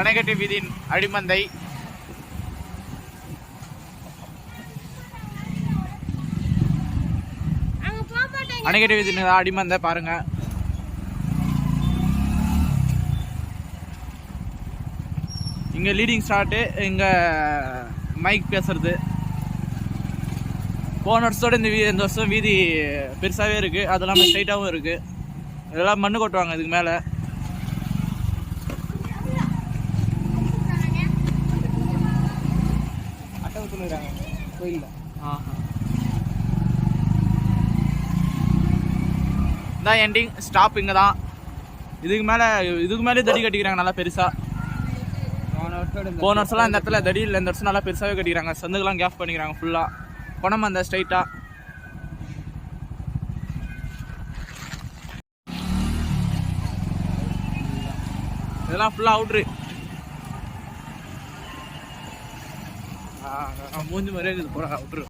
அணைக்கட்டு வீதியின் அடிமந்தை. அணைக்கட்டு வீதியின் அடிமந்தை பாருங்க. இங்க லீடிங் ஸ்டார்ட், இங்க மைக் பேசுறது. போன வருஷத்தோட இந்த வருஷம் வீதி பெருசாவே இருக்கு, அது இல்லாமல் ஸ்ட்ரைட்டாகவும் இருக்கு. இதெல்லாம் மண்ணு கொட்டுவாங்க இதுக்கு மேல. கோயில்ல தான் எண்டிங் ஸ்டாப் இங்க தான். இதுக்கு மேலே தடி கட்டிக்கிறாங்க நல்லா பெருசா. போன வருஷம்லாம் இந்த இடத்துல தடி இல்லை, இந்த வருஷம் நல்லா பெருசாவே கட்டிக்கிறாங்க. சந்துக்கெல்லாம் கேப் பண்ணிக்கிறாங்க ஃபுல்லா. பணம் அந்த ஸ்ட்ரைட்டா இதெல்லாம் ஃபுல்லா அவுட்ரு. மூஞ்சி மாதிரியே இருக்குது போற அவுட்ரு.